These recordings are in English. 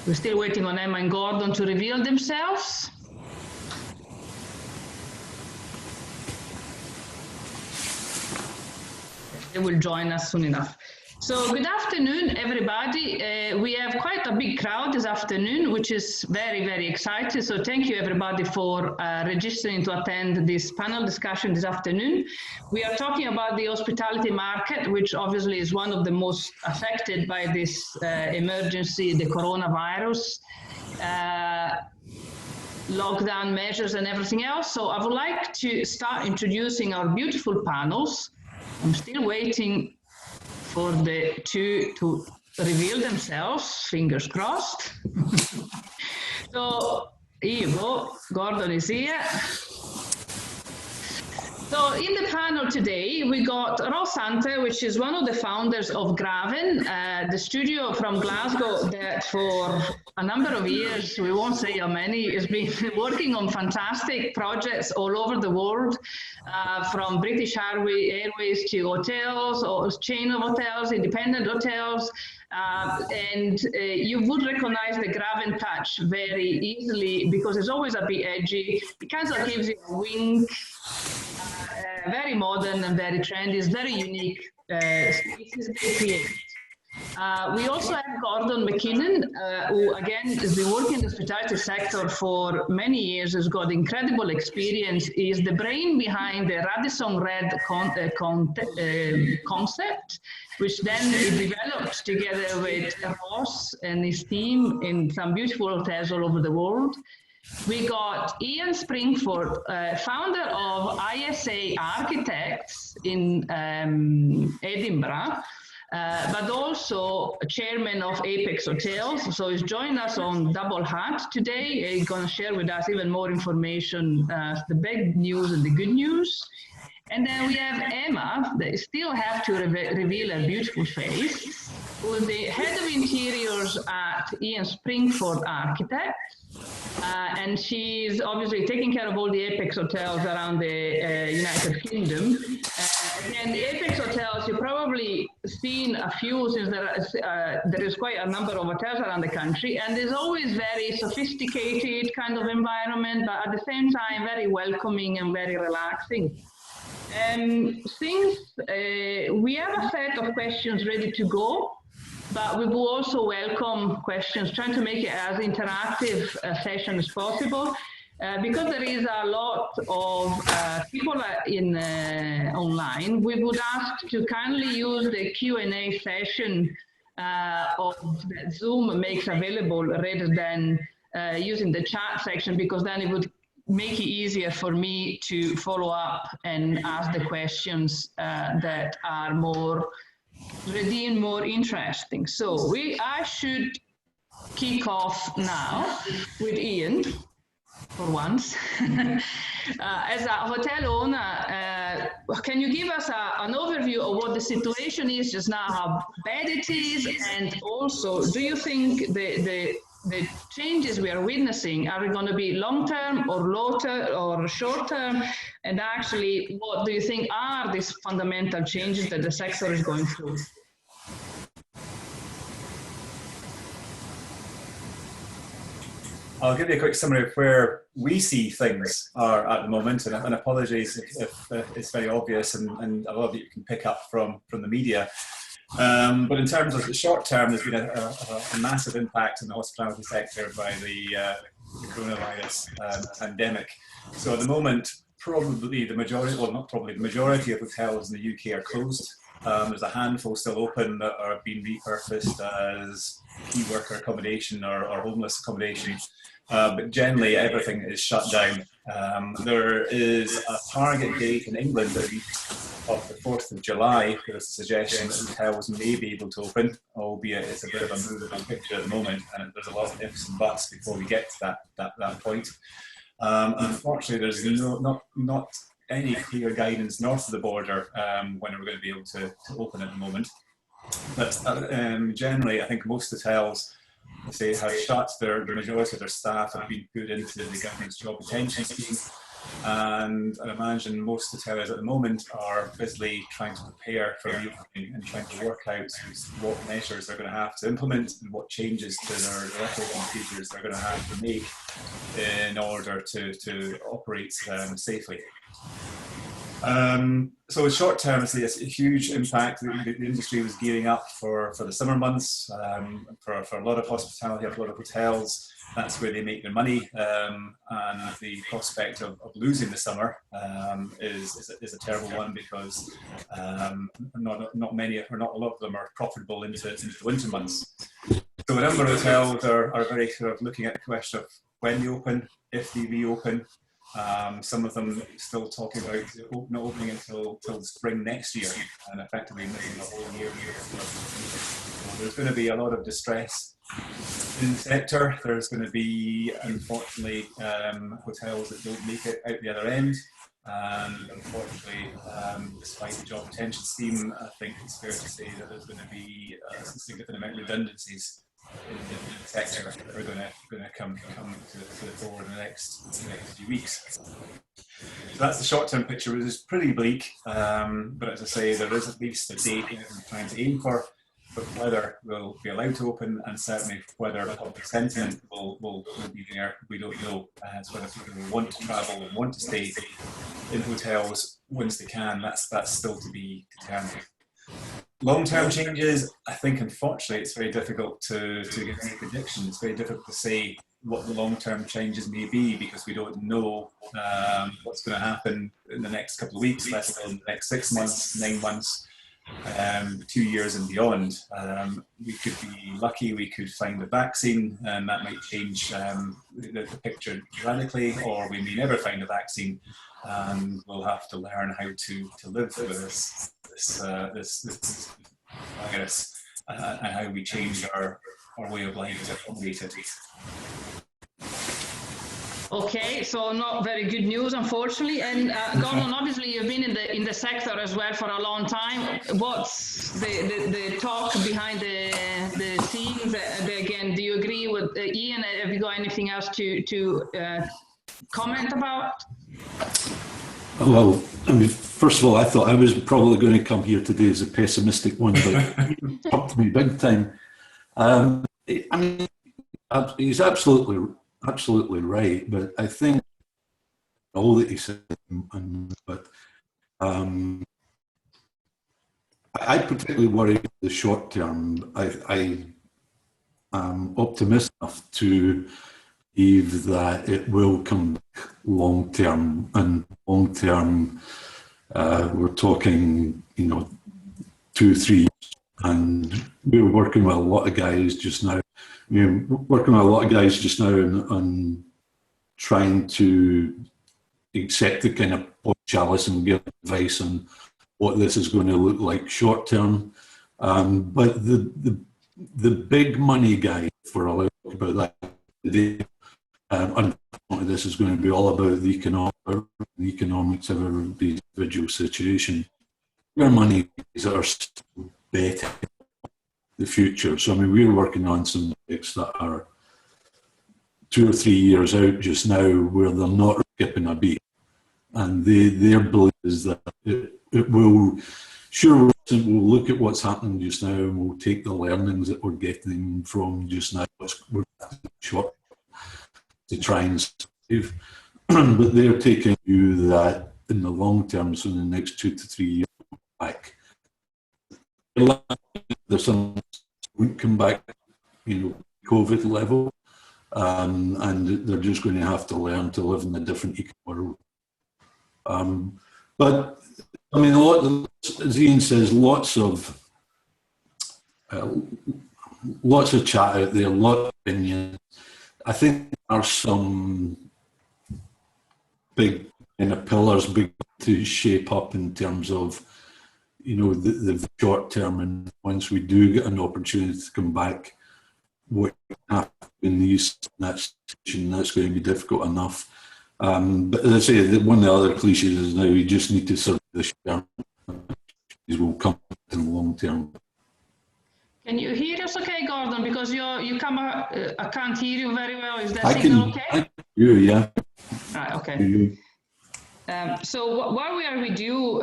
We're still waiting on Emma and Gordon to reveal themselves. They will join us soon enough. So good afternoon, everybody. We have quite a big crowd this afternoon, which is very, very exciting. So thank you, everybody, for registering to attend this panel discussion this afternoon. We are talking about the hospitality market, which obviously is one of the most affected by this emergency, the coronavirus, lockdown measures and everything else. So I would like to start introducing our beautiful panels. I'm still waiting for the two to reveal themselves, fingers crossed. So here you go, Gordon is here. So in the panel today, we got Ross Hunter, which is one of the founders of Graven, the studio from Glasgow that for a number of years, we won't say how many, has been working on fantastic projects all over the world, from British Airways to hotels, or chain of hotels, independent hotels, and you would recognize the Graven touch very easily because it's always a bit edgy. It kind of gives you a wink. Very modern and very trendy. It's very unique spaces they create. We also have Gordon McKinnon, who again has been working in the hospitality sector for many years, has got incredible experience. He is the brain behind the Radisson Red concept, which then he developed together with Ross and his team in some beautiful hotels all over the world. We got Ian Springford, founder of ISA Architects in Edinburgh, but also chairman of Apex Hotels. So he's joined us on double hat today. He's going to share with us even more information, the big news and the good news. And then we have Emma, that still have to reveal her beautiful face, who is the head of interiors at Ian Springford Architects. And she's obviously taking care of all the Apex hotels around the United Kingdom. Again, the Apex hotels, you've probably seen a few since there is quite a number of hotels around the country, and there's always very sophisticated kind of environment, but at the same time, very welcoming and very relaxing. Since we have a set of questions ready to go, but we will also welcome questions, trying to make it as interactive a session as possible. Because there is a lot of people in online, we would ask to kindly use the Q&A session of that Zoom makes available rather than using the chat section, because then it would make it easier for me to follow up and ask the questions that are more ready and more interesting. So I should kick off now with Ian, for once. As a hotel owner, can you give us an overview of what the situation is just now, how bad it is, and also, do you think the changes we are witnessing are going to be long-term or short-term? And actually, what do you think are these fundamental changes that the sector is going through? I'll give you a quick summary of where we see things are at the moment, and apologies if it's very obvious and a lot of it you can pick up from the media. But in terms of the short term, there's been a massive impact in the hospitality sector by the coronavirus pandemic. So at the moment, probably the majority, well not probably, the majority of hotels in the UK are closed. There's a handful still open that are being repurposed as key worker accommodation or homeless accommodation. But generally everything is shut down. There is a target date in England of the 4th of July. There's a suggestion that hotels may be able to open, albeit it's a bit of a movable picture at the moment, and there's a lot of ifs and buts before we get to that point. Unfortunately, there's not any clear guidance north of the border when we're going to be able to open at the moment. But generally, I think most hotels have shut. The majority of their staff have been put into the government's job retention scheme. And I imagine most hoteliers at the moment are busily trying to prepare for reopening and trying to work out what measures they're going to have to implement and what changes to their operating procedures they're going to have to make in order to operate safely. So in short term, I see a huge impact. The industry was gearing up for the summer months, for a lot of hospitality, a lot of hotels. That's where they make their money, and the prospect of losing the summer is a terrible one, because not many, or not a lot of them, are profitable into the winter months. So a number of hotels are very sort of looking at the question of when they open, if they reopen. Some of them still talking about not opening until spring next year, and effectively missing a whole year. So there's going to be a lot of distress in the sector. There's going to be, unfortunately, hotels that don't make it out the other end. And unfortunately, despite the job retention scheme, I think it's fair to say that there's going to be a significant amount of redundancies in the sector that are going to come to the fore in the next few weeks. So that's the short-term picture, which is pretty bleak. But as I say, there is at least a date we're trying to aim for. But whether we'll be allowed to open, and certainly whether public sentiment will be there, we don't know. It's whether people want to travel and want to stay in hotels once they can. That's still to be determined. Long-term changes, I think, unfortunately, it's very difficult to get any predictions. It's very difficult to say what the long-term changes may be, because we don't know what's going to happen in the next couple of weeks, let alone the next 6 months, 9 months. 2 years and beyond. We could be lucky, we could find a vaccine, and that might change the picture radically, or we may never find a vaccine, and we'll have to learn how to live with this virus, and how we change our way of life to accommodate it. Okay, so not very good news, unfortunately. And Gordon, obviously you've been in the sector as well for a long time. What's the talk behind the scenes? Again, do you agree with Ian? Have you got anything else to comment about? Well, I mean, first of all, I thought I was probably going to come here today as a pessimistic one, but you talked to me big time. I mean, he's absolutely right, but I think all that he said, but I particularly worry about the short term. I am optimistic enough to believe that it will come back long term, and long term, we're talking, 2-3 years, and we're working with a lot of guys just now. On trying to accept the kind of chalice and give advice on what this is going to look like short term. But the big money guy, for a lot about that today, unfortunately, this is going to be all about the economics of everybody's individual situation. Their money guys are still betting the future. So I mean, we're working on some projects that are 2 or 3 years out just now, where they're not skipping a beat, and their belief is that it will. Sure, we'll look at what's happening just now, and we'll take the learnings that we're getting from just now. We're short to try and save, but they're taking a view that in the long term, so in the next 2 to 3 years back, there's some won't come back, COVID level, and they're just going to have to learn to live in a different world. But I mean, as Ian says, lots of chat out there, a lot of opinions. I think there are some big kind of pillars big to shape up in terms of, the short term, and once we do get an opportunity to come back, what happens in that situation, that's going to be difficult enough. But as I say, one of the other cliches is now you just need to survive the short term. These will come in the long term. Can you hear us okay, Gordon? Because you come, I can't hear you very well. Is that signal okay? I can hear you, yeah. Right, okay. So while we are with you,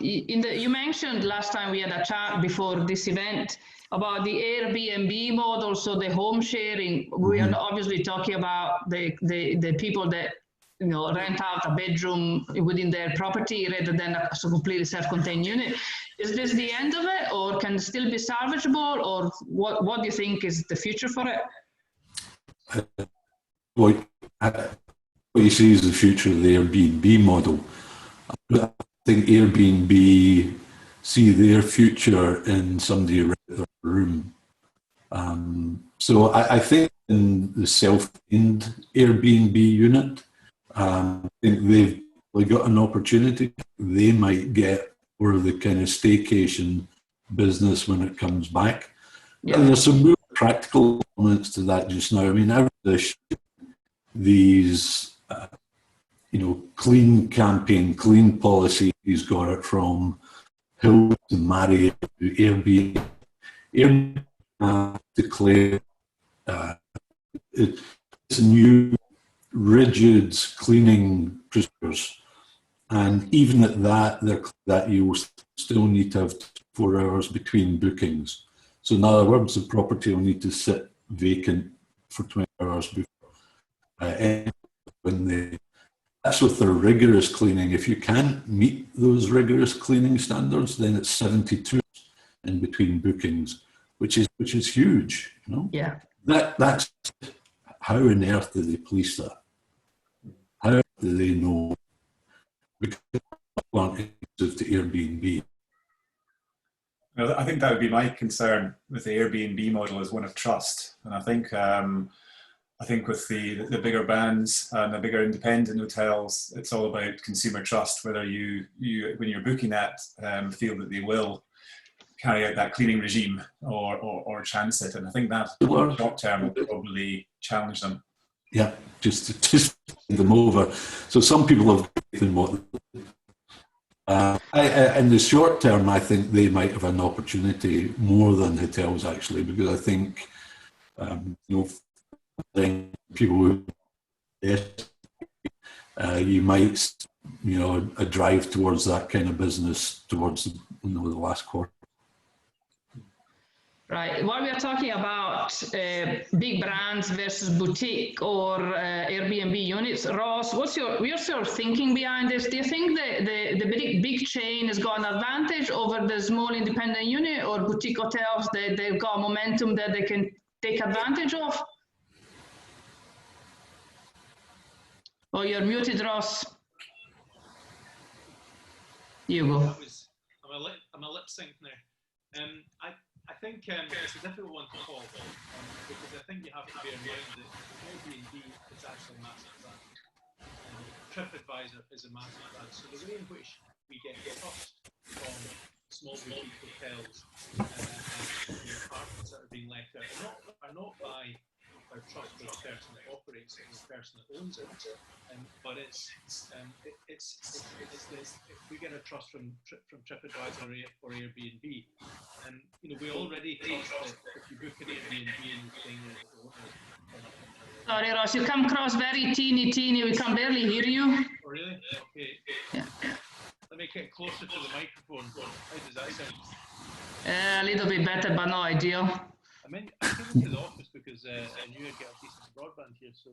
you mentioned last time we had a chat before this event about the Airbnb model, so the home sharing. We are obviously talking about the people that rent out a bedroom within their property rather than a completely self-contained unit. Is this the end of it, or can it still be salvageable, or what do you think is the future for it? What you see is the future of the Airbnb model. I think Airbnb see their future in somebody renting their room. So I think in the self-contained Airbnb unit, I think they've got an opportunity. They might get more of the kind of staycation business when it comes back. Yeah. And there's some more practical elements to that just now. I mean, these clean campaign, clean policy, he's got it from Hill to Marriott to Airbnb. Airbnb declared it's new rigid cleaning procedures, and even at that you will still need to have 4 hours between bookings. So in other words, the property will need to sit vacant for 20 hours before that's with their rigorous cleaning. If you can't meet those rigorous cleaning standards, then it's 72 in between bookings, which is huge. Yeah. That's how on earth do they police that? How do they know? Because people aren't exclusive to Airbnb. Well, I think that would be my concern with the Airbnb model, is one of trust. And I think with the bigger brands and the bigger independent hotels, it's all about consumer trust. Whether you when you're booking that, feel that they will carry out that cleaning regime or chance it. And I think that short term will probably challenge them. Yeah, just to them over. So some people have been what. In the short term, I think they might have an opportunity more than hotels actually, because I think people who you might a drive towards that kind of business towards the last quarter. Right. While we are talking about big brands versus boutique or Airbnb units, Ross, what's your thinking behind this? Do you think the big chain has got an advantage over the small independent unit, or boutique hotels that they've got momentum that they can take advantage of? Oh, you're muted, Ross. You go. I'm a lip sync now. I think it's a difficult one to call because I think you have to bear in mind that Airbnb is actually a massive brand. TripAdvisor is a massive brand. So the way in which we get trust from small boutique hotels and apartments that are being let out are not by our trust for the person that operates it and the person that owns it, but it's this, we get a trust from TripAdvisor or Airbnb, and we already trust that if you book an Airbnb and you're staying there with the owner. Sorry, Ross, you come across very teeny. We can barely hear you. Oh, really? Okay. Yeah. Let me get closer to the microphone. How does that sound? A little bit better, but no ideal. I came into the office because I knew I'd get a decent broadband here, so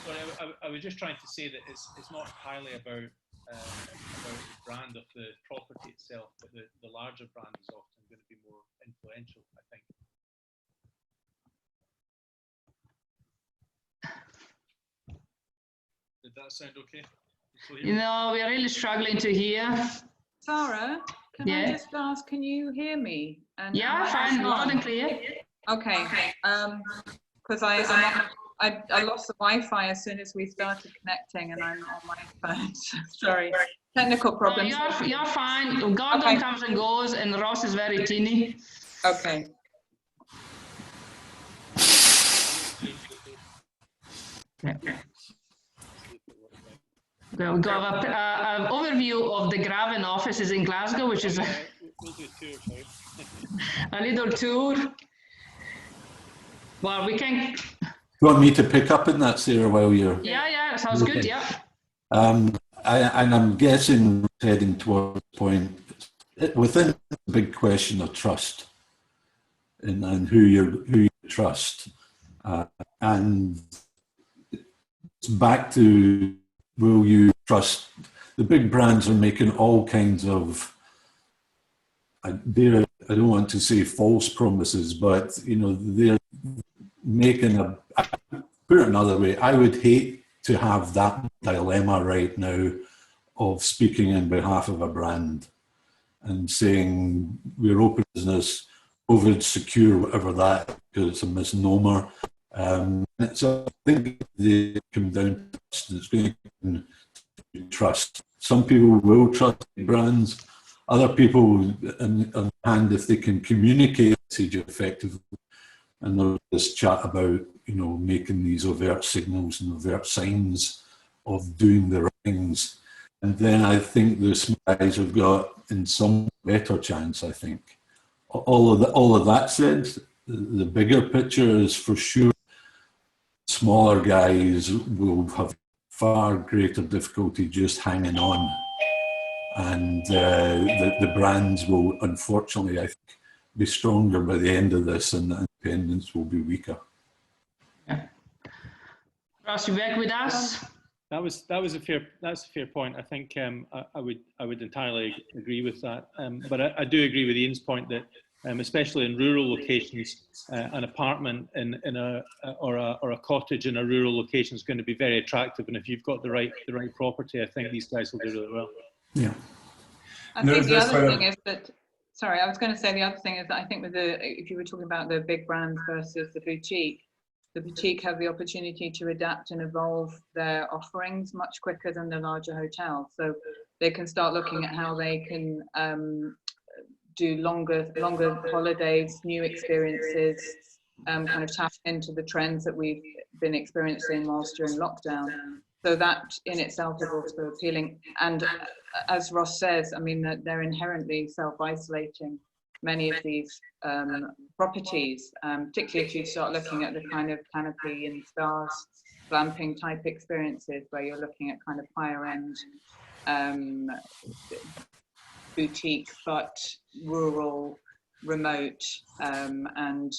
sorry, I was just trying to say that it's not entirely about the brand of the property itself, but the larger brand is often going to be more influential, I think. Did that sound okay? We are really struggling to hear. Sarah, can I just ask, can you hear me? And yeah, fine, loud and clear. Okay, because I lost the Wi-Fi as soon as we started connecting, and I'm on my phone. Sorry, technical problems. No, you're fine. Gordon comes and goes, and Ross is very teeny. Okay. Okay, we got an overview of the Graven offices in Glasgow, which is a little tour. Well, we can you want me to pick up in that, Sarah, while you're... Yeah, sounds good, yeah. And I'm guessing heading towards the point, within the big question of trust and who you trust. And it's back to, will you trust? The big brands are making all kinds of, I don't want to say false promises, but you know, they're making put it another way, I would hate to have that dilemma right now of speaking on behalf of a brand and saying we're open business, COVID secure, whatever that is, because it's a misnomer. So I think they come down to trust. It's going to trust. Some people will trust brands. Other people, and if they can communicate the message effectively, and there's this chat about, you know, making these overt signals and overt signs of doing the right things. And then I think the small guys have got in some better chance, I think. All of that said, the bigger picture is for sure smaller guys will have far greater difficulty just hanging on. And the brands will, unfortunately, I think, be stronger by the end of this, and the independents will be weaker. Yeah. Ross, you back with us? That was a fair point. I think I would entirely agree with that. But I do agree with Ian's point that especially in rural locations, an apartment or a cottage in a rural location is going to be very attractive. And if you've got the right property, I think these guys will do really well. Yeah. I think the other thing is that, sorry, I was going to say the other thing is that I think with if you were talking about the big brands versus the boutique have the opportunity to adapt and evolve their offerings much quicker than the larger hotels. So they can start looking at how they can do longer holidays, new experiences, kind of tap into the trends that we've been experiencing whilst during lockdown. So that in itself is also appealing. And as Ross says, I mean, that they're inherently self-isolating, many of these properties, particularly if you start looking at the kind of canopy and stars glamping type experiences where you're looking at kind of higher end boutique but rural, remote, and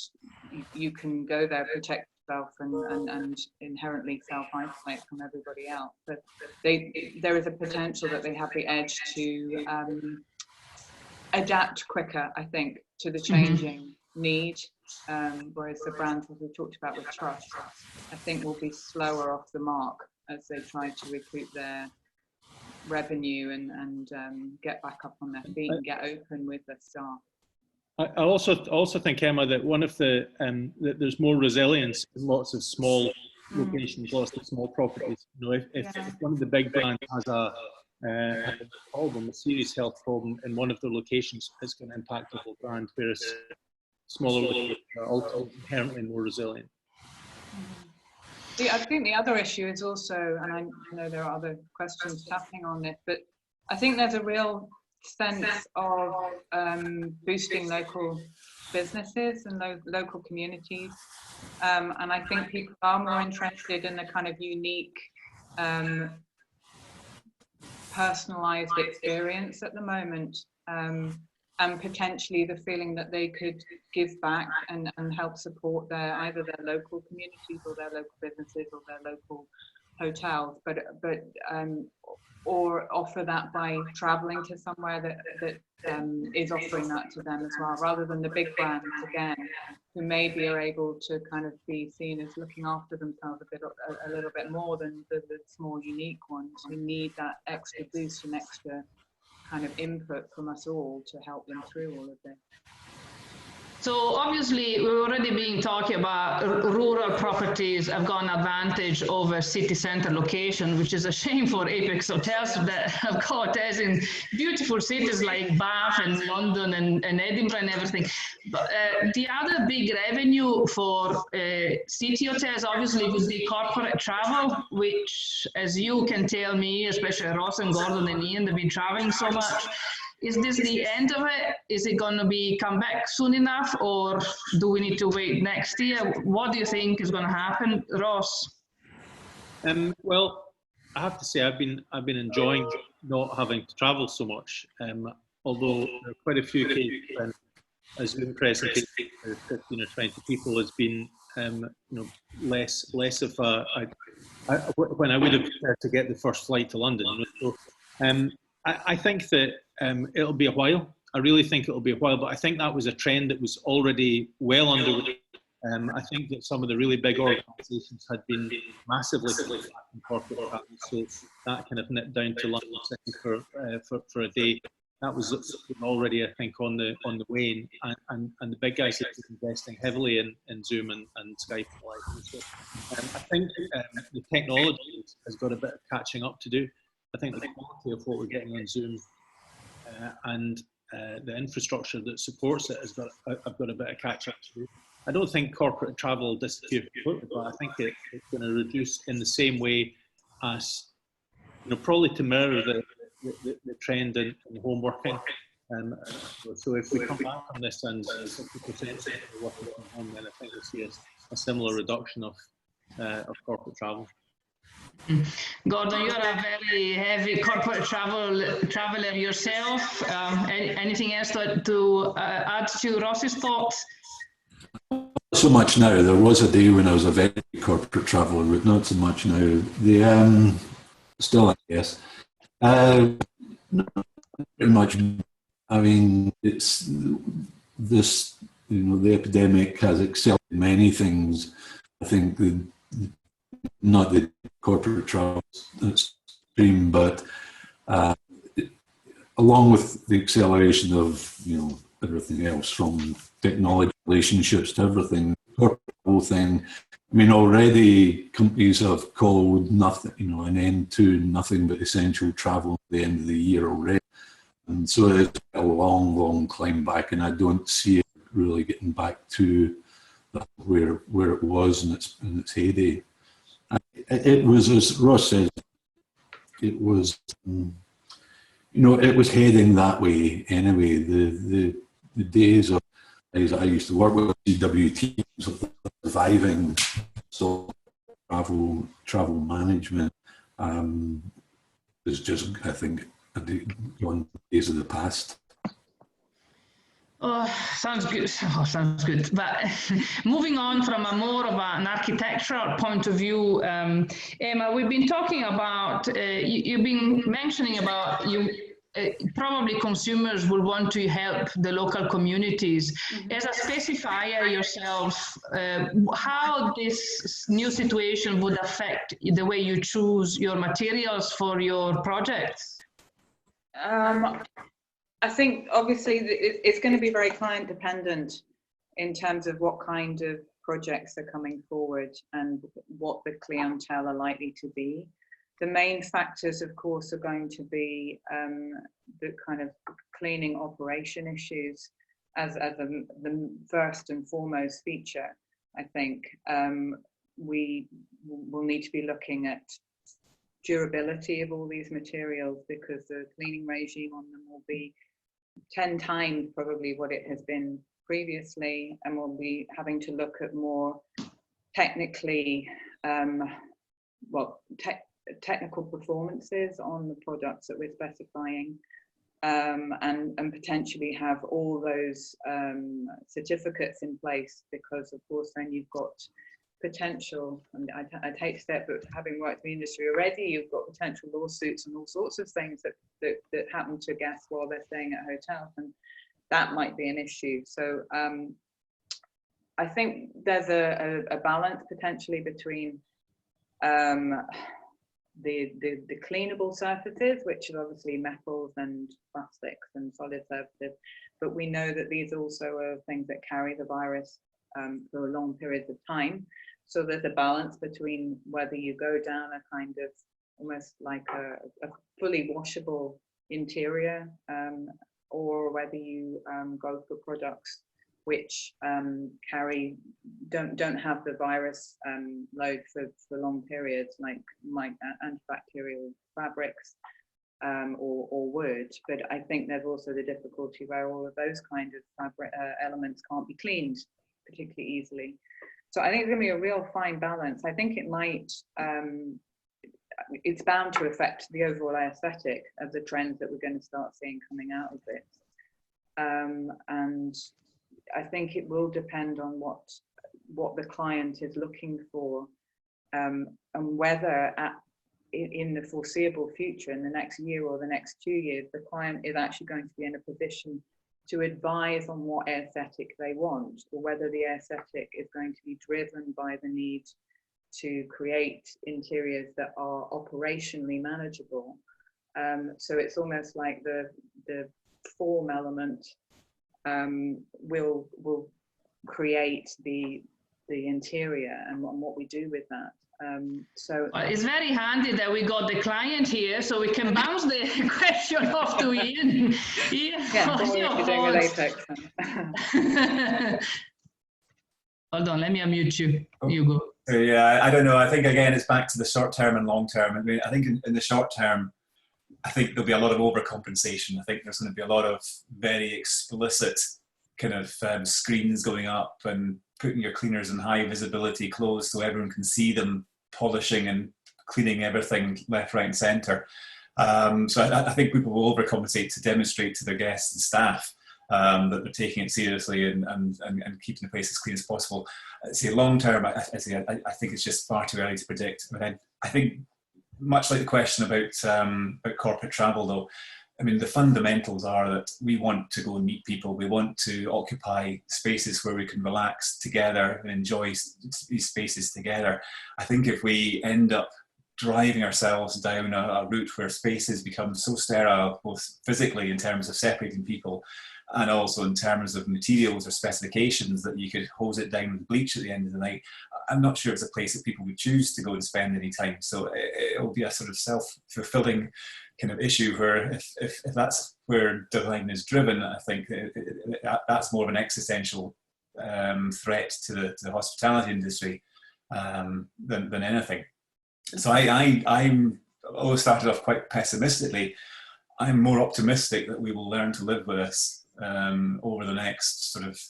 you can go there, protect yourself and inherently self-isolate from everybody else. But there is a potential that they have the edge to adapt quicker, I think, to the changing need, whereas the brands, as we talked about with trust, I think will be slower off the mark as they try to recoup their revenue and get back up on their feet and get open with their staff. I also think, Emma, that one of that there's more resilience in lots of small locations, lots of small properties. You know, if one of the big brands has a serious health problem in one of the locations, it's going to impact the whole brand, whereas smaller locations are also inherently more resilient. I think the other issue is also, and I know there are other questions tapping on this, but I think there's a real sense of boosting local businesses and local communities. And I think people are more interested in the kind of unique, personalized experience at the moment, and potentially the feeling that they could give back and help support either their local communities or their local businesses or their local hotels, but or offer that by traveling to somewhere that is offering that to them as well, rather than the big brands again, who maybe are able to kind of be seen as looking after themselves a little bit more than the small unique ones who need that extra boost and extra kind of input from us all to help them through all of this. So obviously we've already been talking about rural properties have got an advantage over city center location, which is a shame for Apex hotels that have got as in beautiful cities like Bath and London and Edinburgh and everything. But the other big revenue for city hotels obviously would be corporate travel, which, as you can tell me, especially Ross and Gordon and Ian, they've been traveling so much. Is this the end of it? Is it going to be come back soon enough, or do we need to wait next year? What do you think is going to happen, Ross? Well, I have to say I've been enjoying not having to travel so much. Although there are quite a few cases when a Zoom presentation for 15 or 20 people has been, less of when I would have preferred to get the first flight to London. So, I think that it'll be a while. I really think it'll be a while, but I think that was a trend that was already well underway. I think that some of the really big organisations had been massively back in corporate travel, so that kind of nipped down to London City for a day. That was already, I think, on the wane, and the big guys have been investing heavily in Zoom and Skype and Live. So, I think the technology has got a bit of catching up to do. I think the quality of what we're getting on Zoom and the infrastructure that supports it I've got a bit of catch up to do. I don't think corporate travel will disappear completely, but I think it's going to reduce in the same way as, probably to mirror the trend in home working. So if we come back on this and 50% are working from home, then I think we'll see a similar reduction of corporate travel. Gordon, you're a very heavy corporate traveler yourself. Anything else to add to Ross's thoughts? Not so much now. There was a day when I was a very corporate traveller, but not so much now. Still, I guess. Not very much. I mean, it's this. The epidemic has accelerated many things. I think not the corporate travel stream, but along with the acceleration of everything else, from technology relationships to everything, corporate travel thing. I mean, already companies have called nothing, an end to nothing but essential travel at the end of the year already. And so it's a long, long climb back, and I don't see it really getting back to where it was in its heyday. It was, as Ross says, it was, it was heading that way anyway. The days of I used to work with CWT, surviving so travel management is just, I think, one days of the past. Oh, sounds good. Oh, sounds good. But moving on from more of an architectural point of view, Emma, we've been talking about, you've been mentioning about probably consumers will want to help the local communities. As a specifier yourself, how this new situation would affect the way you choose your materials for your projects? I think obviously it's going to be very client dependent in terms of what kind of projects are coming forward and what the clientele are likely to be. The main factors, of course, are going to be the kind of cleaning operation issues as the first and foremost feature. I think we will need to be looking at durability of all these materials, because the cleaning regime on them will be 10 times probably what it has been previously, and we'll be having to look at more technically technical performances on the products that we're specifying, and potentially have all those certificates in place, because of course then you've got potential, and I'd hate to say it, but having worked in the industry already, you've got potential lawsuits and all sorts of things that happen to guests while they're staying at hotels, and that might be an issue. So I think there's a balance potentially between the cleanable surfaces, which are obviously metals and plastics and solid surfaces, but we know that these also are things that carry the virus for long periods of time. So there's a balance between whether you go down a kind of almost like a fully washable interior, or whether you go for products which don't have the virus load for long periods, like antibacterial fabrics, or wood. But I think there's also the difficulty where all of those kind of fabric elements can't be cleaned particularly easily. So I think it's going to be a real fine balance. I think it might, it's bound to affect the overall aesthetic of the trends that we're going to start seeing coming out of it. And I think it will depend on what the client is looking for, and whether in the foreseeable future, in the next year or the next 2 years, the client is actually going to be in a position to advise on what aesthetic they want, or whether the aesthetic is going to be driven by the need to create interiors that are operationally manageable. So it's almost like the form element will create the interior and what we do with that. So it's very handy that we got the client here, so we can bounce the question off to Ian. Yeah, doing a latex. Hold on, let me unmute you. You go. Yeah, I don't know. I think again, it's back to the short term and long term. I mean, I think in the short term, I think there'll be a lot of overcompensation. I think there's going to be a lot of very explicit kind of screens going up and putting your cleaners in high visibility clothes so everyone can see them polishing and cleaning everything left, right and centre. So I think people will overcompensate to demonstrate to their guests and staff that they're taking it seriously and keeping the place as clean as possible. I'd say long term, I think it's just far too early to predict. But I think much like the question about corporate travel though, I mean, the fundamentals are that we want to go and meet people. We want to occupy spaces where we can relax together and enjoy these spaces together. I think if we end up driving ourselves down a route where spaces become so sterile, both physically in terms of separating people and also in terms of materials or specifications that you could hose it down with bleach at the end of the night, I'm not sure it's a place that people would choose to go and spend any time. So it'll be a sort of self-fulfilling kind of issue where if that's where design is driven, I think that's more of an existential threat to the hospitality industry than anything. So I'm always started off quite pessimistically. I'm more optimistic that we will learn to live with this over the next sort of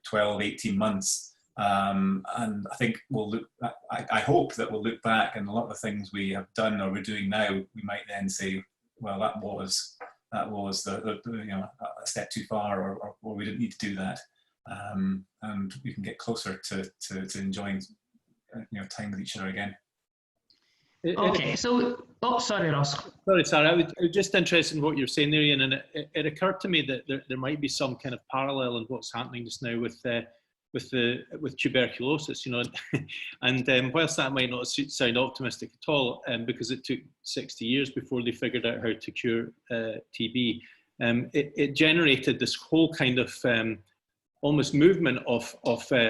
12, 18 months. And I think I hope that we'll look back and a lot of the things we have done or we're doing now, we might then say, well, that was a step too far, or we didn't need to do that, and we can get closer to enjoying time with each other again. Okay, so sorry, Ross. Sorry, Sarah. I was just interested in what you're saying there, Ian, and it occurred to me that there might be some kind of parallel in what's happening just now with tuberculosis, and whilst that might not sound optimistic at all, because it took 60 years before they figured out how to cure TB, it generated this whole kind of almost movement of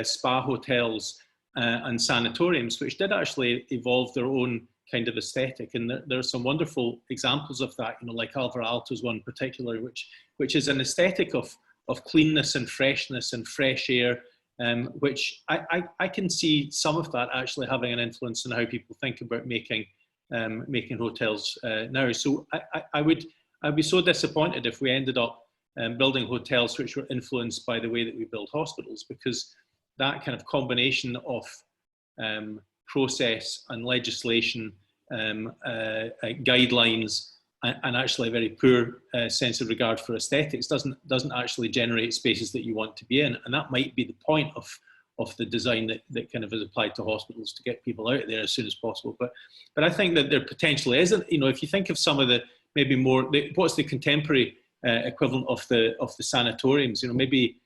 spa hotels and sanatoriums, which did actually evolve their own kind of aesthetic, and there are some wonderful examples of that, like Alvar Aalto's one particularly, which is an aesthetic of cleanness and freshness and fresh air, which I can see some of that actually having an influence on how people think about making hotels now. So I'd be so disappointed if we ended up building hotels which were influenced by the way that we build hospitals, because that kind of combination of process and legislation, guidelines, and actually a very poor sense of regard for aesthetics doesn't actually generate spaces that you want to be in. And that might be the point of the design that kind of is applied to hospitals, to get people out of there as soon as possible. But I think that there potentially isn't, if you think of some of the maybe more, what's the contemporary equivalent of the sanatoriums, maybe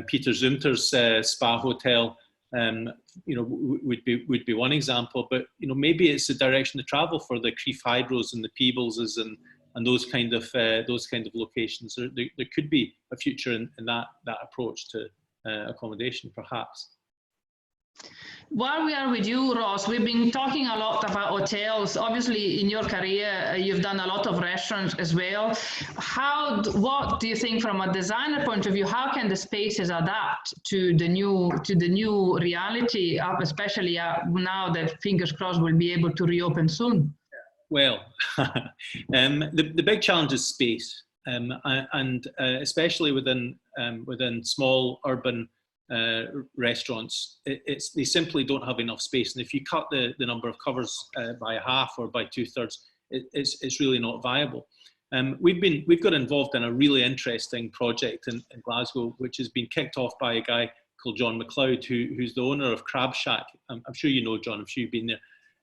Peter Zumter's spa hotel, would be one example, but maybe it's the direction to travel for the Crieff Hydros and the Peebles and those kind of locations. There could be a future in that approach to accommodation, perhaps. While we are with you, Ross, we've been talking a lot about hotels. Obviously, in your career, you've done a lot of restaurants as well. What do you think, from a designer point of view, how can the spaces adapt to the new reality, especially now that, fingers crossed, we'll be able to reopen soon? Well, the big challenge is space, and especially within small urban restaurants, they simply don't have enough space. And if you cut the number of covers by a half or by 2/3, it's really not viable. We've got involved in a really interesting project in Glasgow, which has been kicked off by a guy called John McLeod, who's the owner of Crab Shack. I'm sure you know John. I'm sure you've been there.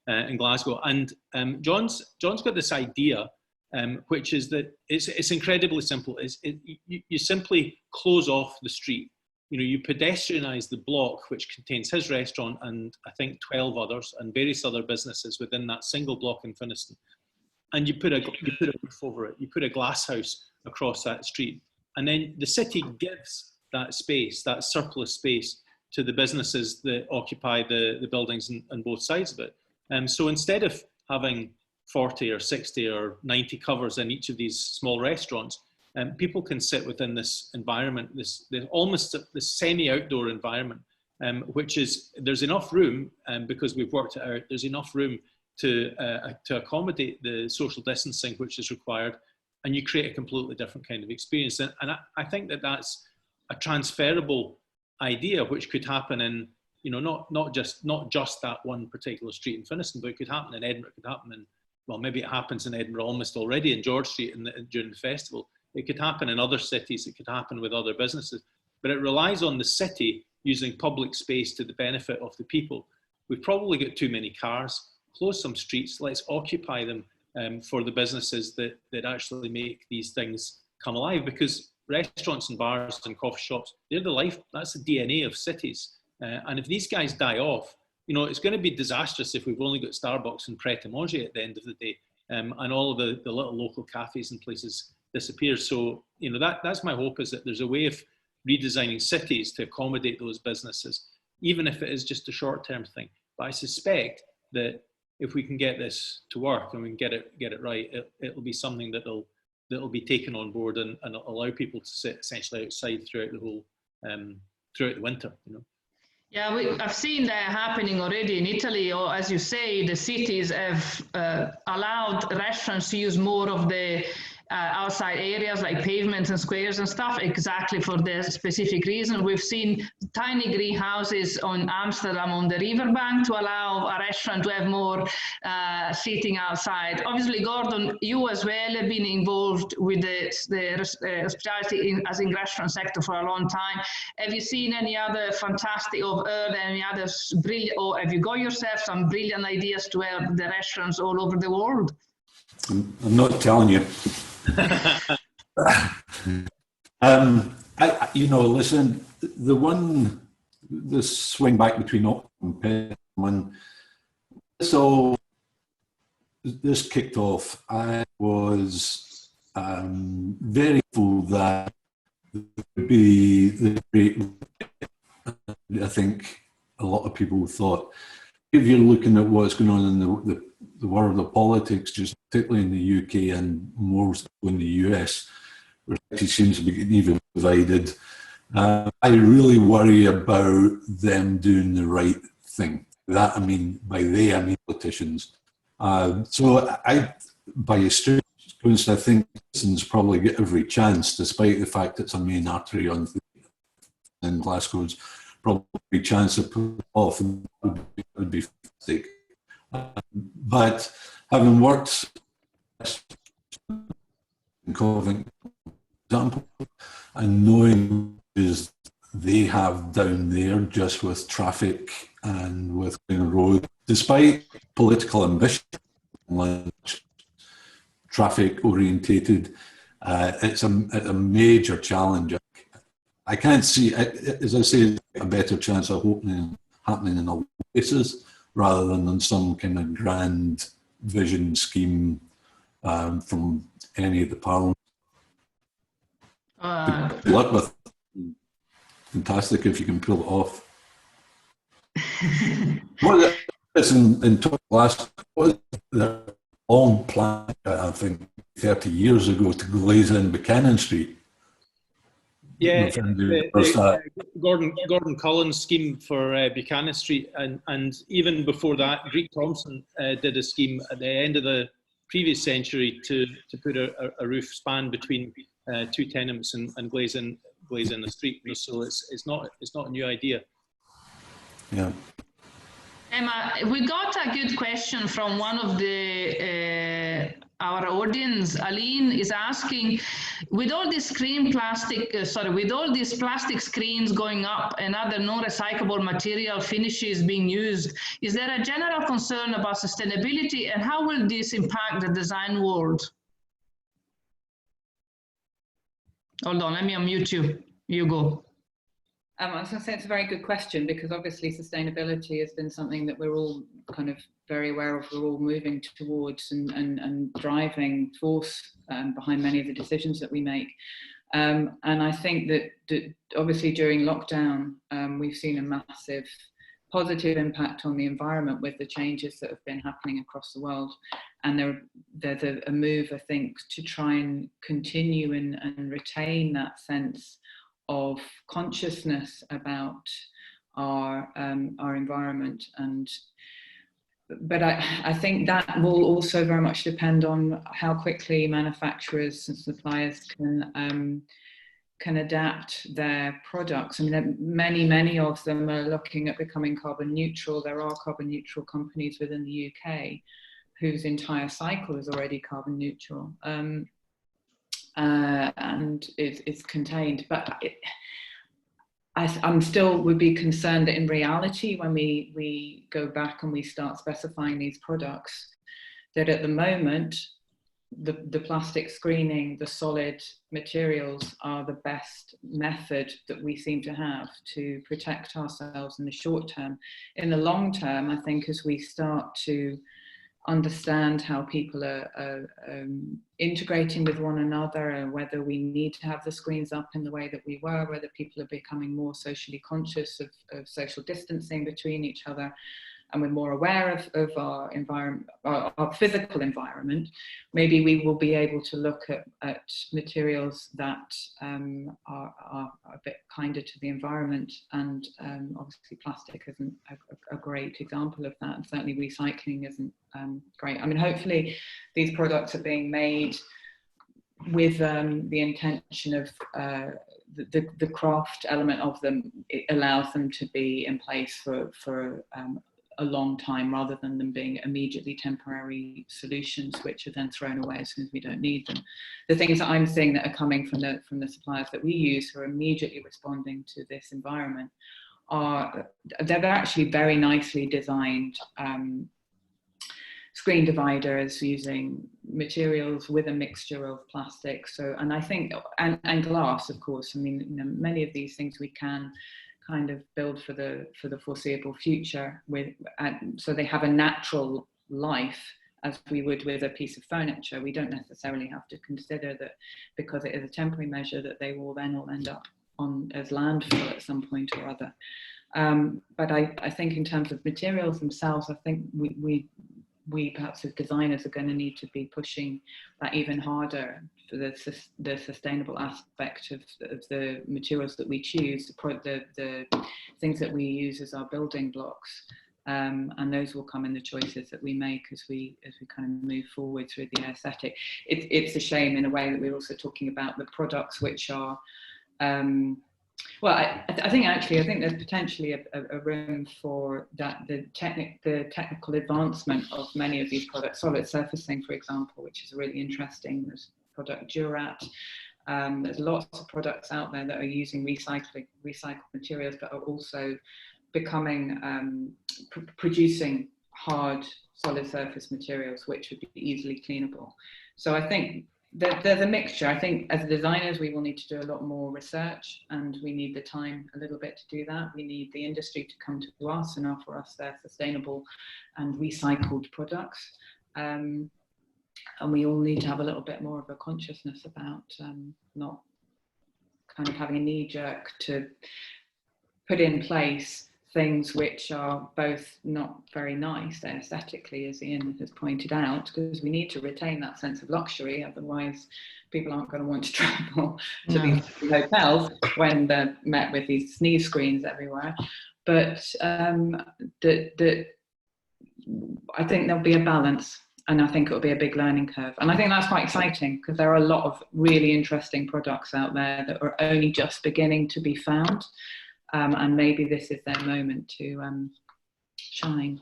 In Glasgow, and John's got this idea, which is that it's incredibly simple. You simply close off the street. You pedestrianise the block, which contains his restaurant and I think 12 others and various other businesses within that single block in Finnieston, and you put a roof over it. You put a glass house across that street, and then the city gives that space, that surplus space, to the businesses that occupy the buildings on both sides of it. So instead of having 40 or 60 or 90 covers in each of these small restaurants, people can sit within this environment, this semi-outdoor environment, which is, there's enough room, because we've worked it out, there's enough room to accommodate the social distancing which is required, and you create a completely different kind of experience. And I think that's a transferable idea which could happen in, not just that one particular street in Finnieston, but it could happen in Edinburgh, it could happen in, well, maybe it happens in Edinburgh almost already in George Street during the festival. It could happen in other cities, it could happen with other businesses, but it relies on the city using public space to the benefit of the people. We've probably got too many cars. Close some streets, let's occupy them for the businesses that actually make these things come alive, because restaurants and bars and coffee shops, they're the life, that's the DNA of cities. And if these guys die off, it's going to be disastrous if we've only got Starbucks and Pret a Manger at the end of the day, and all of the little local cafes and places disappear. So, that's my hope, is that there's a way of redesigning cities to accommodate those businesses, even if it is just a short-term thing. But I suspect that if we can get this to work and we can get it right, it'll be something that'll be taken on board and allow people to sit essentially outside throughout the winter. Yeah, I've seen that happening already in Italy, or as you say, the cities have allowed restaurants to use more of the outside areas like pavements and squares and stuff, exactly for this specific reason. We've seen tiny greenhouses on Amsterdam on the riverbank to allow a restaurant to have more seating outside. Obviously, Gordon, you as well have been involved with the hospitality as in restaurant sector for a long time. Have you seen any other fantastic, or heard any other brilliant, or have you got yourself some brilliant ideas to help the restaurants all over the world? I'm not telling you. Listen, the swing back between Oxford and Penn, this kicked off, I was very full that there would be the great, I think a lot of people thought, if you're looking at what's going on in the world of politics, just particularly in the UK and more so in the US, where it seems to be getting even divided, I really worry about them doing the right thing. That, by they, I mean politicians. So by a strange coincidence, I think citizens probably get every chance, despite the fact it's a main artery in Glasgow's probably a chance to put off, and would be fantastic. But having worked in Coventry, for example, and knowing is they have down there just with traffic and with road, despite political ambition, traffic orientated, it's a major challenge. I can't see, as I say, a better chance of happening in other places rather than on some kind of grand vision scheme from any of the parliaments. Good luck with it. Fantastic if you can pull it off. What is in last was the long plan, I think 30 years ago, to glaze in McKinnon Street. Yeah, Gordon Cullen's scheme for Buchanan Street, and even before that, Greek Thompson did a scheme at the end of the previous century to put a roof span between two tenements and glaze in the street. So it's not a new idea. Yeah. Emma, we got a good question from one of the our audience. Aline is asking, with all these with all these plastic screens going up and other non-recyclable material finishes being used, is there a general concern about sustainability, and how will this impact the design world? Hold on, let me unmute you. You go. I was going to say it's a very good question, because obviously sustainability has been something that we're all kind of very aware of, we're all moving towards and driving force behind many of the decisions that we make. And I think that obviously during lockdown, we've seen a massive positive impact on the environment with the changes that have been happening across the world. And there's a move, I think, to try and continue and retain that sense of consciousness about our environment. But I think that will also very much depend on how quickly manufacturers and suppliers can adapt their products. I mean, many of them are looking at becoming carbon neutral. There are carbon neutral companies within the UK whose entire cycle is already carbon neutral. And it's contained, but I'm still would be concerned that in reality, when we go back and we start specifying these products, that at the moment the plastic screening, the solid materials are the best method that we seem to have to protect ourselves in the short term. In the long term, I think as we start to understand how people are integrating with one another, and whether we need to have the screens up in the way that we were, whether people are becoming more socially conscious of social distancing between each other, and we're more aware of our environment, our physical environment, maybe we will be able to look at materials that are a bit kinder to the environment. And obviously plastic isn't a great example of that, and certainly recycling isn't great. I mean, hopefully these products are being made with the intention of the craft element of them. It allows them to be in place for a long time, rather than them being immediately temporary solutions which are then thrown away as soon as we don't need them. The things that I'm seeing that are coming from the suppliers that we use, who are immediately responding to this environment, they're actually very nicely designed screen dividers using materials with a mixture of plastic. So, and I think, and glass, of course. I mean, you know, many of these things we can kind of build for the foreseeable future so they have a natural life, as we would with a piece of furniture. We don't necessarily have to consider that because it is a temporary measure that they will then all end up as landfill at some point or other. But I think in terms of materials themselves, I think we perhaps as designers are going to need to be pushing that even harder for the sustainable aspect of the materials that we choose, the things that we use as our building blocks, and those will come in the choices that we make as we kind of move forward through the aesthetic. It's a shame in a way that we're also talking about the products which are well, I think there's potentially a room for that. The technical advancement of many of these products, solid surfacing, for example, which is really interesting. There's product Durat. There's lots of products out there that are using recycled materials, but are also becoming producing hard solid surface materials, which would be easily cleanable. So I think there's a mixture. I think as designers, we will need to do a lot more research, and we need the time a little bit to do that. We need the industry to come to us and offer us their sustainable and recycled products. And we all need to have a little bit more of a consciousness about not kind of having a knee jerk to put in place things which are both not very nice aesthetically, as Ian has pointed out, because we need to retain that sense of luxury. Otherwise, people aren't going to want to travel to these hotels when they're met with these sneeze screens everywhere. But I think there'll be a balance. And I think it'll be a big learning curve. And I think that's quite exciting because there are a lot of really interesting products out there that are only just beginning to be found. And maybe this is their moment to shine.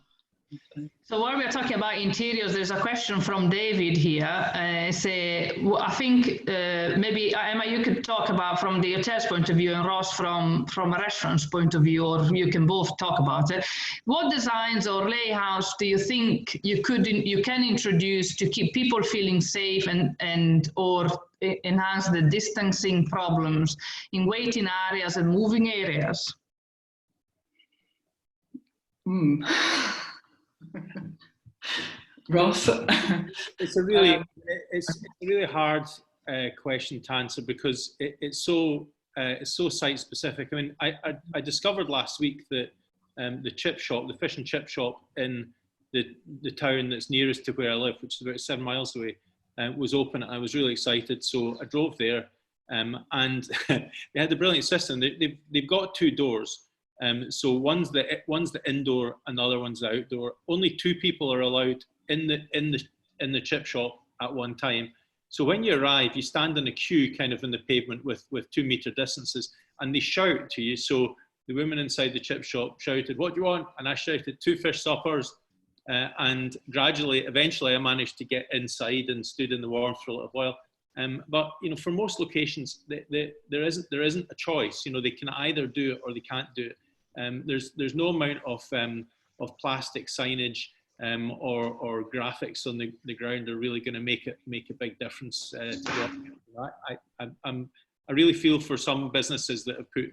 So while we're talking about interiors, there's a question from David here. I think maybe Emma, you could talk about from the hotel's point of view and Ross from a restaurant's point of view, or you can both talk about it. What designs or layouts do you think you can introduce to keep people feeling safe and or enhance the distancing problems in waiting areas and moving areas? Ross? It's a really hard question to answer because it's so site specific. I mean, I discovered last week that the fish and chip shop in the town that's nearest to where I live, which is about 7 miles away, was open. I was really excited, so I drove there, and they had the brilliant system. They've got 2 doors. So one's the indoor and the other one's the outdoor. Only 2 people are allowed in the chip shop at one time. So when you arrive, you stand in a queue kind of in the pavement with 2 meter distances, and they shout to you. So the women inside the chip shop shouted, "What do you want?" And I shouted, "2 fish suppers." And eventually I managed to get inside and stood in the warmth for a little while. But for most locations, there isn't a choice. They can either do it or they can't do it. There's no amount of plastic signage or graphics on the ground are really going to make a big difference to I really feel for some businesses that have put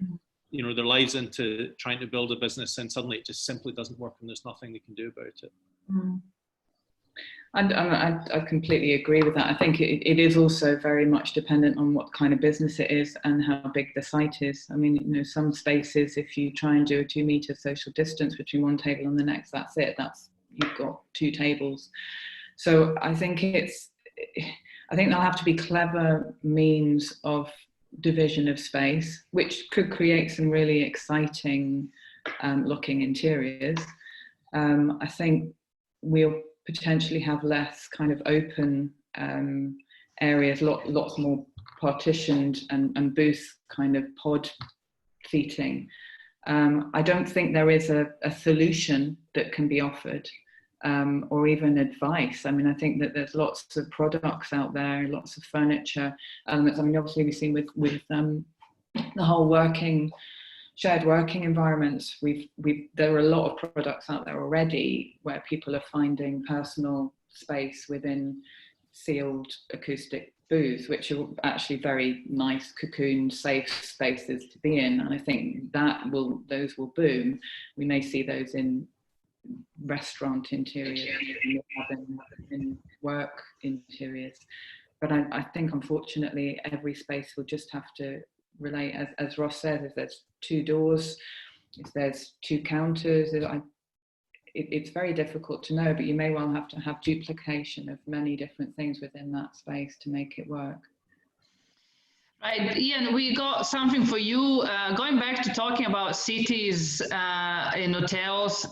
their lives into trying to build a business, and suddenly it just simply doesn't work and there's nothing they can do about it. And I completely agree with that. I think it is also very much dependent on what kind of business it is and how big the site is. I mean, some spaces, if you try and do a 2 meter social distance between one table and the next, that's it. You've got 2 tables. So I think there'll have to be clever means of division of space, which could create some really exciting looking interiors. I think we'll potentially have less kind of open areas, lots more partitioned and booth kind of pod seating. I don't think there is a solution that can be offered or even advice. I mean, I think that there's lots of products out there, lots of furniture elements. I mean, obviously we've seen with the whole shared working environments, there are a lot of products out there already where people are finding personal space within sealed acoustic booths, which are actually very nice, cocoon, safe spaces to be in. And I think those will boom. We may see those in restaurant interiors, in work interiors. But I think, unfortunately, every space will just have to relate, as Ross said, if there's 2 doors, if there's 2 counters, it's very difficult to know, but you may well have to have duplication of many different things within that space to make it work. Right, Ian, we got something for you. Going back to talking about cities in hotels,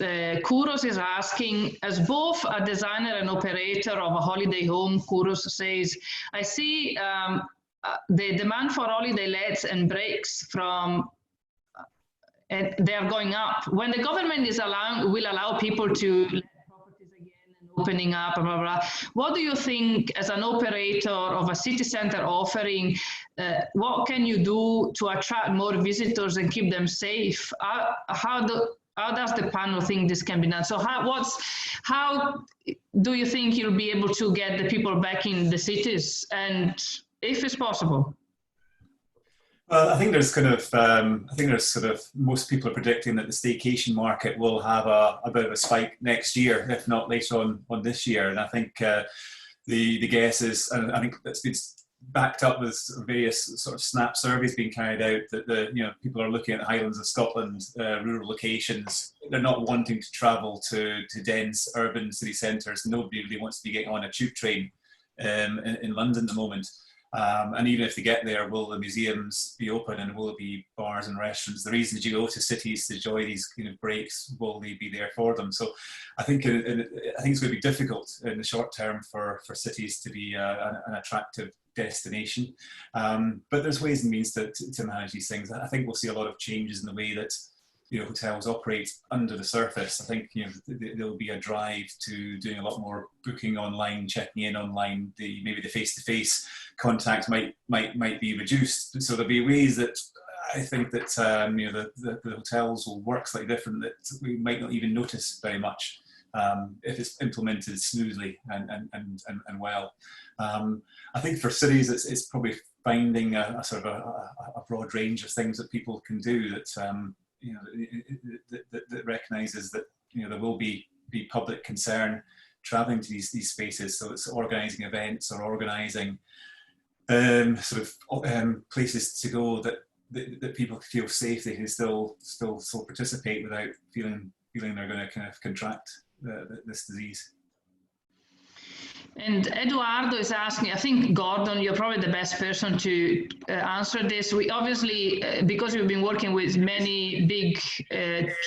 Kuros is asking, as both a designer and operator of a holiday home, Kuros says, I see the demand for holiday lets and breaks they are going up. When the government will allow people to let properties again and opening up, blah, blah, blah. What do you think as an operator of a city center offering, what can you do to attract more visitors and keep them safe? How does the panel think this can be done? So how do you think you'll be able to get the people back in the cities, and if it's possible? Well, I think there's most people are predicting that the staycation market will have a bit of a spike next year, if not later on this year. And I think the guess is, and I think that's been backed up with various sort of snap surveys being carried out, that people are looking at the Highlands of Scotland, rural locations. They're not wanting to travel to dense urban city centres. Nobody really wants to be getting on a tube train in London at the moment. And even if they get there, will the museums be open and will it be bars and restaurants? The reasons you go to cities to enjoy these kind of breaks, will they be there for them? So I think it's going to be difficult in the short term for cities to be an attractive destination. But there's ways and means to manage these things. I think we'll see a lot of changes in the way that hotels operate under the surface. I think there'll be a drive to doing a lot more booking online, checking in online. Maybe the face-to-face contact might be reduced. So there'll be ways that I think that the hotels will work slightly different, that we might not even notice very much if it's implemented smoothly and well. I think for cities, it's probably finding a sort of a broad range of things that people can do that. That recognises that there will be public concern travelling to these spaces. So it's organising events or organising places to go that people feel safe. They can still participate without feeling they're going to kind of contract this disease. And Eduardo is asking, I think, Gordon, you're probably the best person to answer this. We obviously, because we've been working with many big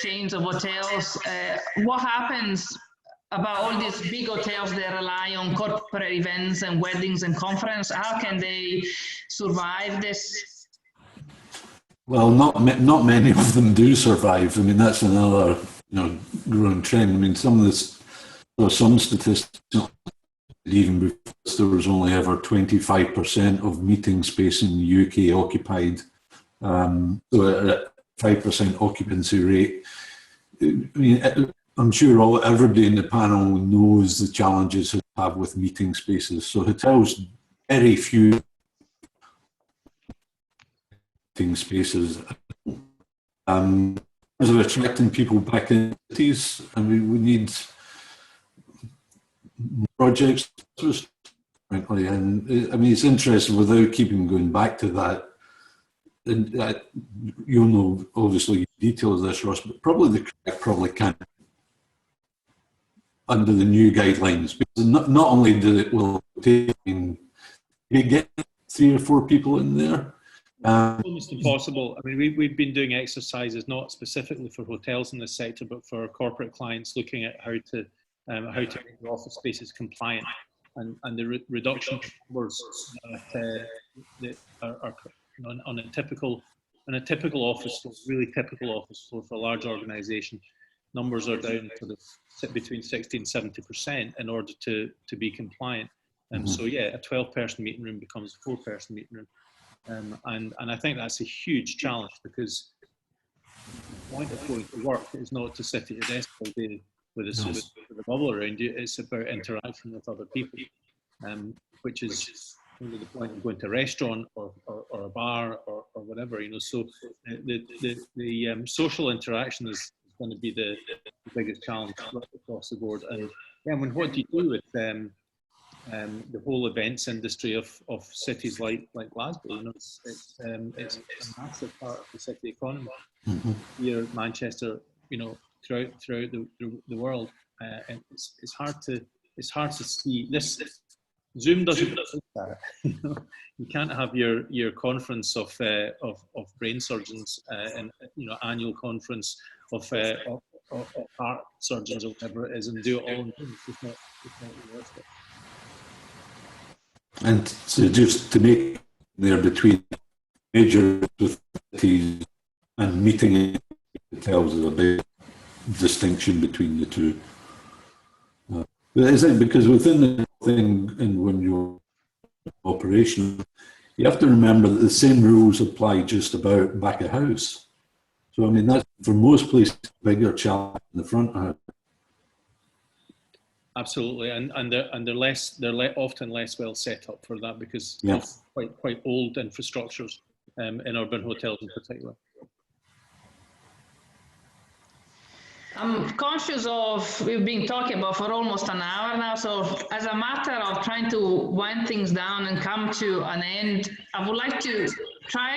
chains of hotels, what happens about all these big hotels that rely on corporate events and weddings and conference? How can they survive this? Well, not many of them do survive. I mean, that's another growing trend. I mean, some statistics, even before there was only ever 25% of meeting space in the UK occupied, so at 5% occupancy rate. I mean, I'm sure everybody in the panel knows the challenges they have with meeting spaces. So hotels, very few meeting spaces. In terms of attracting people back in cities, I mean, we need projects, frankly, and I mean, it's interesting, without keeping going back to that, and you'll know obviously details of this, Ross, but probably the crack probably can't under the new guidelines, because not only will it take, you get 3 or 4 people in there. Almost impossible. I mean, we've been doing exercises not specifically for hotels in this sector, but for corporate clients, looking at how to make the office spaces compliant, and the reduction of numbers that are on a typical office floor, really typical office floor for a large organisation. Numbers are down to between 60 and 70% in order to be compliant. So yeah, a 12-person meeting room becomes a 4-person meeting room, and I think that's a huge challenge, because the point of going to work is not to sit at your desk all day with a bubble around you. It's about interaction with other people, which is really the point of going to a restaurant or a bar or whatever, So the social interaction is going to be the biggest challenge across the board. And yeah, I mean, what do you do with the whole events industry of cities like Glasgow? It's a massive part of the city economy. Here, Manchester, throughout the world, and it's hard to see this. Zoom doesn't do that. You can't have your conference of brain surgeons and annual conference of heart surgeons or whatever it is, and do it all in Zoom. It's not worth it. And so just to make there between major cities and meeting hotels is a big distinction between the two. But is it because within the thing, and when you're operational, you have to remember that the same rules apply just about back of house. So I mean, that's for most places a bigger challenge in the front of house. Absolutely, and they're often less well set up for that, because quite old infrastructures in urban hotels in particular. I'm conscious of, we've been talking about for almost an hour now, so as a matter of trying to wind things down and come to an end, I would like to try,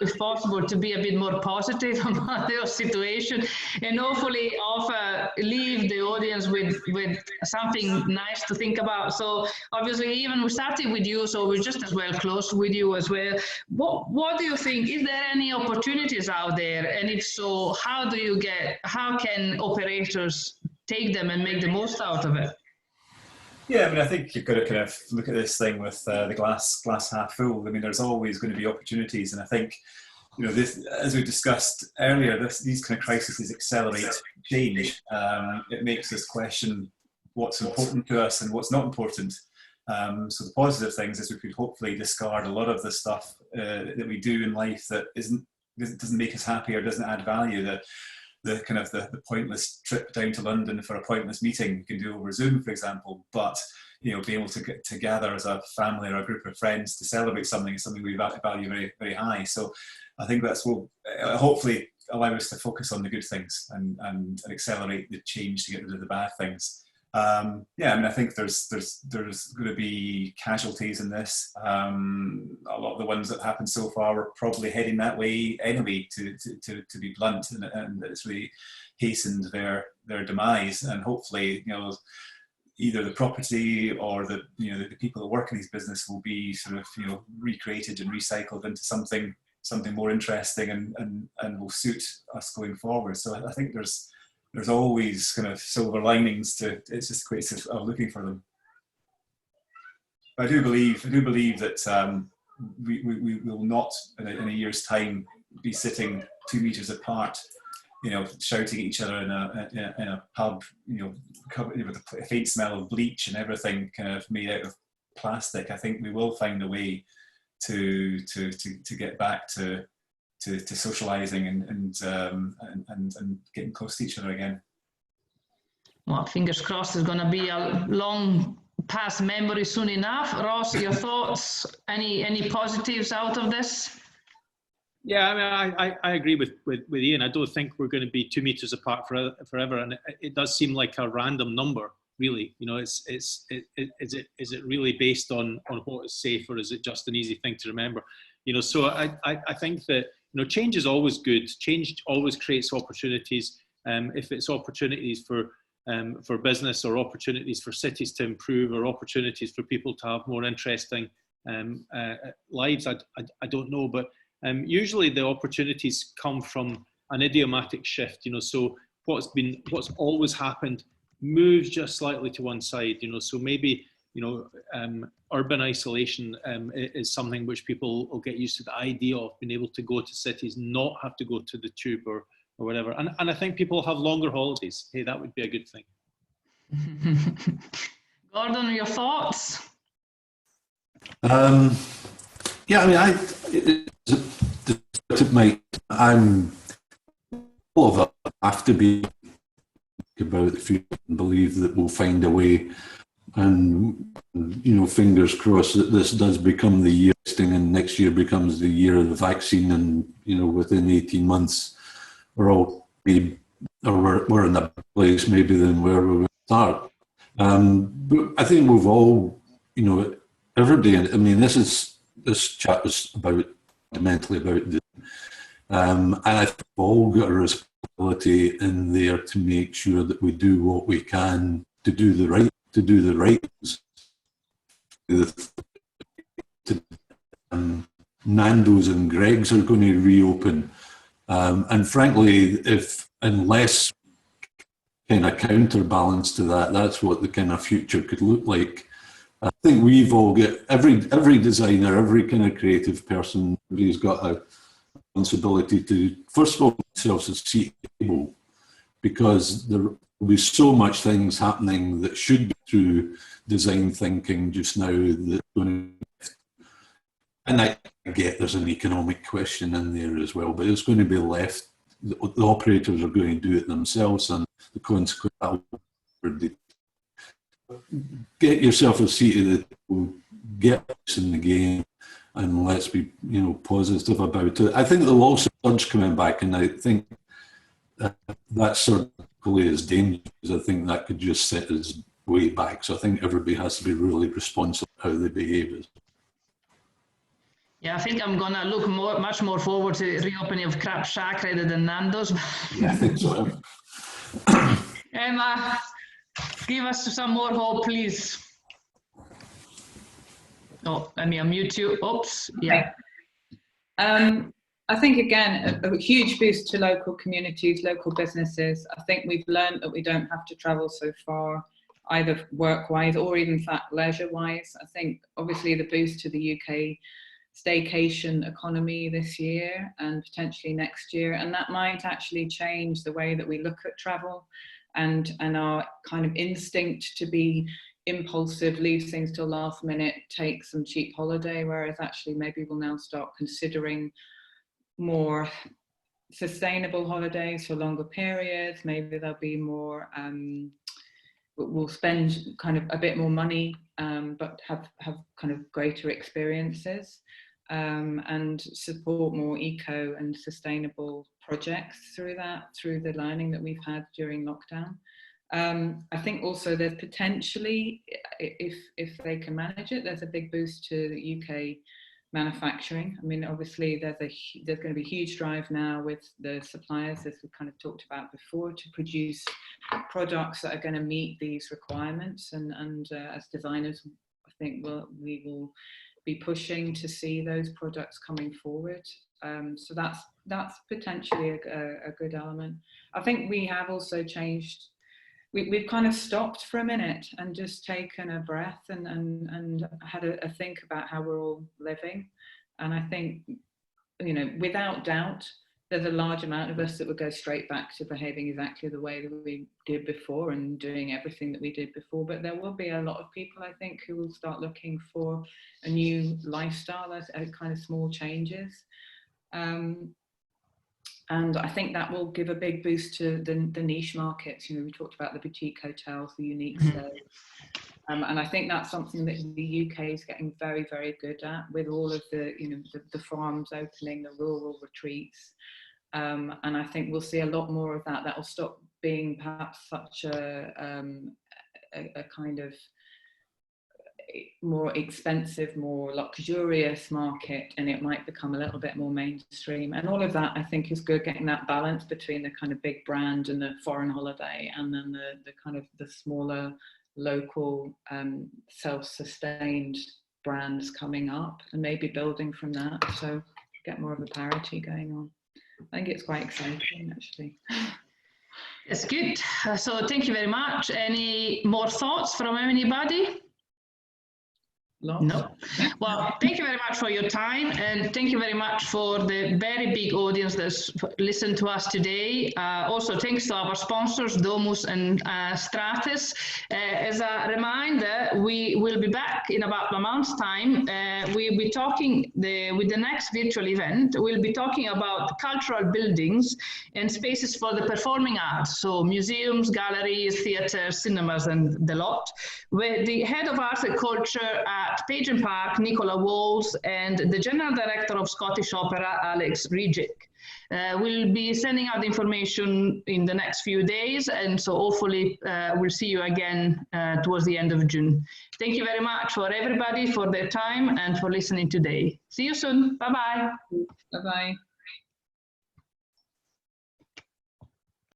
if possible, to be a bit more positive about the situation, and hopefully leave the audience with something nice to think about. So obviously, even we started with you, so we're just as well close with you as well. What do you think? Is there any opportunities out there? And if so, how can operators take them and make the most out of it? Yeah, I mean, I think you've got to kind of look at this thing with the glass half full. I mean, there's always going to be opportunities, and I think, you know, this, as we discussed earlier, these kind of crises accelerate change. It makes us question what's important to us and what's not important. So the positive things is we could hopefully discard a lot of the stuff that we do in life that doesn't make us happy or doesn't add value. The pointless trip down to London for a pointless meeting you can do over Zoom, for example, but, you know, be able to get together as a family or a group of friends to celebrate something is something we value very, very high. So I think that's what hopefully allow us to focus on the good things and accelerate the change to get rid of the bad things. Yeah, I mean, I think there's going to be casualties in this. A lot of the ones that happened so far were probably heading that way anyway, to be blunt, and it's really hastened their demise. And hopefully, you know, either the property or the people that work in these business will be sort of, you know, recreated and recycled into something more interesting and will suit us going forward. So I think there's always kind of silver linings to. It's just a case of looking for them. I do believe that we will not in a year's time be sitting 2 meters apart, you know, shouting at each other in a pub, you know, covered with a faint smell of bleach and everything kind of made out of plastic. I think we will find a way to get back to socializing and getting close to each other again. Well, fingers crossed it's going to be a long past memory soon enough. Ross, your thoughts? Any positives out of this? Yeah, I mean, I agree with Ian. I don't think we're going to be 2 meters apart forever, and it does seem like a random number, really. You know, is it really based on what is safe, or is it just an easy thing to remember? You know, so I think that, you know, change is always good. Change always creates opportunities. If it's opportunities for business, or opportunities for cities to improve, or opportunities for people to have more interesting lives, I don't know. But usually the opportunities come from an idiomatic shift. You know, so what's always happened moves just slightly to one side. You know, so maybe, you know, urban isolation is something which people will get used to, the idea of being able to go to cities, not have to go to the tube or whatever. And I think people have longer holidays. Hey, that would be a good thing. Gordon, your thoughts? Yeah, I mean, I'm all of it have to be about the future and believe that we'll find a way. And, you know, fingers crossed that this does become the year and next year becomes the year of the vaccine, and, you know, within 18 months we're all we're in a place maybe than where we will start. But I think we've all, you know, everybody, I mean, this chat was fundamentally about this, and I think we've all got a responsibility in there to make sure that we do what we can to do the right things. Nando's and Greg's are going to reopen, and frankly, unless kind of counterbalance to that, that's what the kind of future could look like. I think we've all got, every designer, every kind of creative person, everybody's got a responsibility to, first of all, make themselves a seat at the table, because there will be so much things happening that should be through design thinking just now that's going to, and I get there's an economic question in there as well, but it's going to be left, the operators are going to do it themselves, and the consequence of that, get yourself a seat at the table, get us in the game, and let's be, you know, positive about it. I think there'll also surge coming back, and I think that certainly is dangerous. I think that could just set us way back. So I think everybody has to be really responsible how they behave. Yeah, I think I'm gonna look much more forward to reopening of Crab Shack rather than Nando's. Yeah, I think so. Give us some more hope, please. Oh, let me unmute you. Oops. Yeah. I think, again, a huge boost to local communities, local businesses. I think we've learned that we don't have to travel so far, either work-wise or even, in fact, leisure-wise. I think, obviously, the boost to the UK staycation economy this year and potentially next year, and that might actually change the way that we look at travel and our kind of instinct to be impulsive, leave things till last minute, take some cheap holiday, whereas actually maybe we'll now start considering more sustainable holidays for longer periods. Maybe there'll be more, we'll spend kind of a bit more money, but have kind of greater experiences, and support more eco and sustainable projects through the learning that we've had during lockdown. I think also there's potentially, if they can manage it, there's a big boost to the UK manufacturing. I mean, obviously there's going to be a huge drive now with the suppliers, as we kind of talked about before, to produce products that are going to meet these requirements. And as designers, I think we will be pushing to see those products coming forward. So that's potentially a good element. I think we have also changed. We've kind of stopped for a minute and just taken a breath and had a think about how we're all living. And I think, you know, without doubt, there's a large amount of us that would go straight back to behaving exactly the way that we did before and doing everything that we did before. But there will be a lot of people, I think, who will start looking for a new lifestyle as kind of small changes. And I think that will give a big boost to the niche markets. You know, we talked about the boutique hotels, the unique stays. And I think that's something that the UK is getting very, very good at, with all of the, you know, the farms opening, the rural retreats. And I think we'll see a lot more of that. That will stop being perhaps such a kind of more expensive, more luxurious market, and it might become a little bit more mainstream. And all of that, I think, is good, getting that balance between the kind of big brand and the foreign holiday, and then the kind of the smaller local self-sustained brands coming up, and maybe building from that, so get more of a parity going on. I think it's quite exciting, actually. It's good. So thank you very much. Any more thoughts from anybody? No. Well, thank you very much for your time, and thank you very much for the very big audience that's listened to us today. Also, thanks to our sponsors, Domus and Stratus. As a reminder, we will be back in about a month's time. We'll be talking with the next virtual event. We'll be talking about cultural buildings and spaces for the performing arts, so museums, galleries, theatres, cinemas, and the lot, with the head of arts and culture at Page and Park, Nicola Walls, and the General Director of Scottish Opera, Alex Rijic. We'll be sending out information in the next few days, and so hopefully we'll see you again towards the end of June. Thank you very much for everybody for their time and for listening today. See you soon. Bye-bye. Bye-bye.